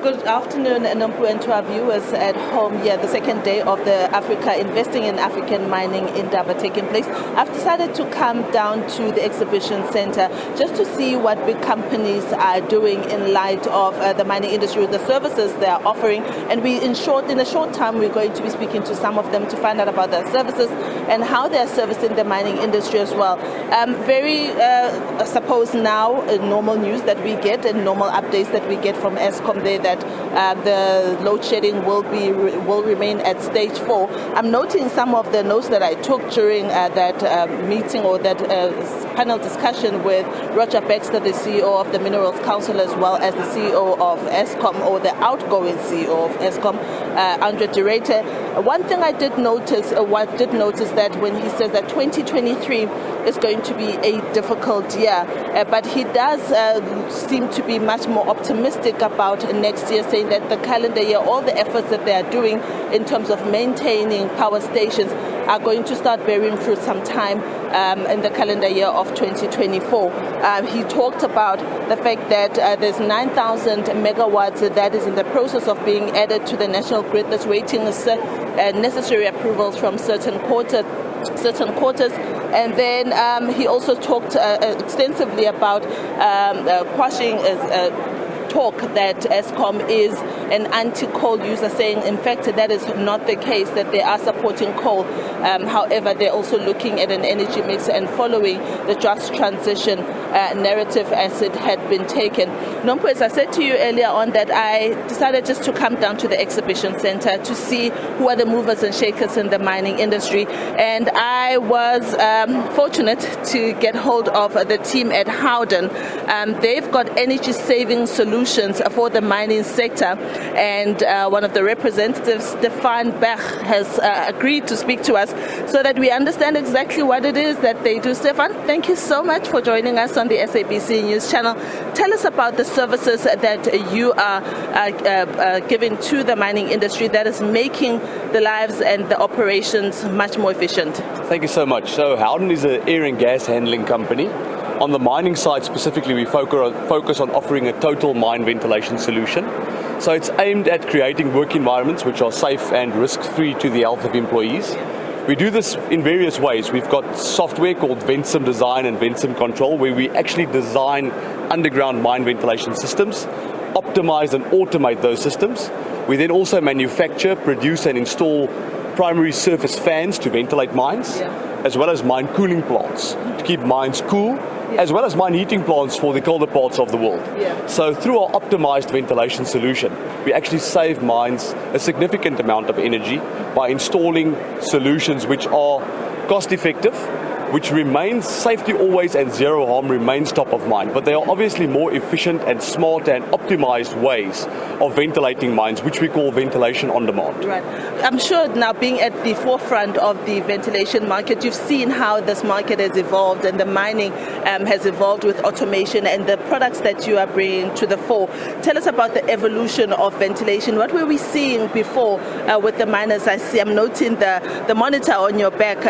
Good afternoon, Nompu, and to our viewers at home. The second day of the Africa Investing in African Mining Indaba taking place. I've decided to come down to the exhibition center just to see what big companies are doing in light of the mining industry, the services they are offering. And in a short time, we're going to be speaking to some of them to find out about their services and how they're servicing the mining industry as well. I suppose now, normal news that we get and normal updates that we get from Eskom there that the load shedding will remain at stage 4. I'm noting some of the notes that I took during that meeting or that panel discussion with Roger Baxter, the CEO of the Minerals Council, as well as the CEO of Eskom, or the outgoing CEO of Eskom, Andre Durete. One thing I did notice that when he says that 2023 is going to be a difficult year, but he does seem to be much more optimistic about next year, saying that the calendar year, all the efforts that they are doing in terms of maintaining power stations are going to start bearing fruit sometime in the calendar year of 2024. He talked about the fact that there's 9,000 megawatts that is in the process of being added to the national grid that's waiting necessary approvals from certain quarters. And then he also talked extensively about quashing talk that Eskom is an anti-coal user, saying in fact that is not the case, that they are supporting coal. However, they're also looking at an energy mix and following the just transition narrative as it had been taken. Nompu, as I said to you earlier on, that I decided just to come down to the exhibition center to see who are the movers and shakers in the mining industry. And I was fortunate to get hold of the team at Howden. They've got energy saving solutions for the mining sector, and one of the representatives, Stefan Bach, has agreed to speak to us so that we understand exactly what it is that they do. Stefan, thank you so much for joining us on the SABC News channel. Tell us about the services that you are giving to the mining industry that is making the lives and the operations much more efficient. Thank you so much. So Howden is an air and gas handling company. On the mining side specifically, we focus on offering a total mine ventilation solution. So it's aimed at creating work environments which are safe and risk-free to the health of employees. We do this in various ways. We've got software called VentSim Design and VentSim Control, where we actually design underground mine ventilation systems, optimize and automate those systems. We then also manufacture, produce and install primary surface fans to ventilate mines, as well as mine cooling plants to keep mines cool, as well as mine heating plants for the colder parts of the world. So through our optimized ventilation solution, we actually save mines a significant amount of energy by installing solutions which are cost effective, which remains safety always and zero harm remains top of mind. But they are obviously more efficient and smarter and optimized ways of ventilating mines, which we call ventilation on demand. Right. I'm sure now, being at the forefront of the ventilation market, you've seen how this market has evolved and the mining has evolved with automation and the products that you are bringing to the fore. Tell us about the evolution of ventilation. What were we seeing before with the miners? I'm noting the monitor on your back.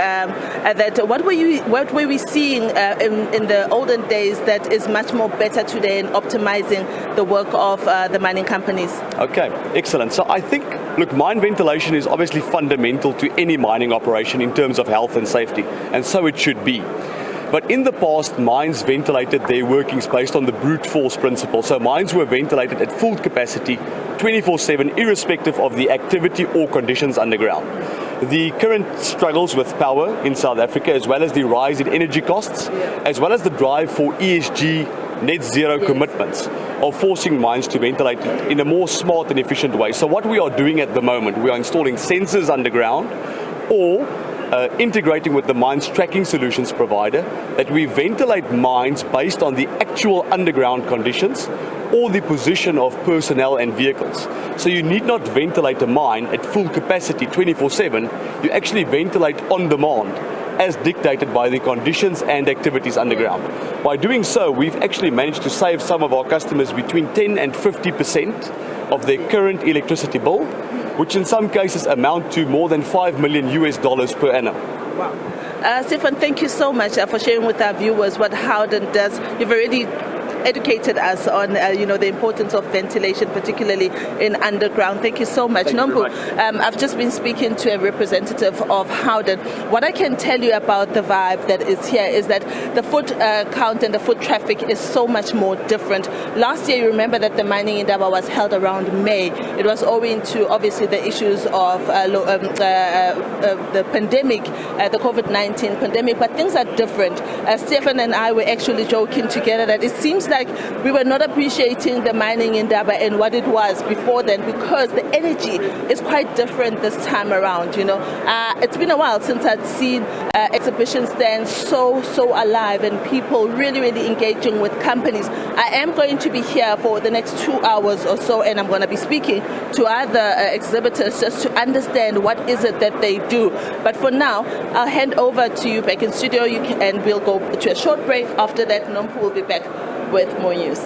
What were we seeing in the olden days that is much more better today in optimizing the work of the mining companies? Okay, excellent. So I think, look, mine ventilation is obviously fundamental to any mining operation in terms of health and safety, and so it should be. But in the past, mines ventilated their workings based on the brute force principle. So mines were ventilated at full capacity, 24/7, irrespective of the activity or conditions underground. The current struggles with power in South Africa, as well as the rise in energy costs, as well as the drive for ESG net zero commitments, are forcing mines to ventilate in a more smart and efficient way. So what we are doing at the moment, we are installing sensors underground, or integrating with the mine's tracking solutions provider, that we ventilate mines based on the actual underground conditions or the position of personnel and vehicles. So you need not ventilate a mine at full capacity 24/7, you actually ventilate on demand as dictated by the conditions and activities underground. By doing so, we've actually managed to save some of our customers between 10 and 50% of their current electricity bill, which in some cases amount to more than $5 million per annum. Wow. Stefan, thank you so much for sharing with our viewers what Howden does. You've already educated us on, the importance of ventilation, particularly in underground. Thank you so much. Nompu, I've just been speaking to a representative of Howden. What I can tell you about the vibe that is here is that the foot count and the foot traffic is so much more different. Last year, you remember that the mining in Indaba was held around May. It was owing to, obviously, the issues of the pandemic, the COVID-19 pandemic, but things are different. Stefan and I were actually joking together that it seems like we were not appreciating the mining in Indaba and what it was before then, because the energy is quite different this time around. It's been a while since I'd seen exhibition stands so alive and people really engaging with companies. I am going to be here for the next 2 hours or so, and I'm going to be speaking to other exhibitors just to understand what is it that they do. But for now, I'll hand over to you back in studio, and we'll go to a short break. After that, Nompu will be back with more news.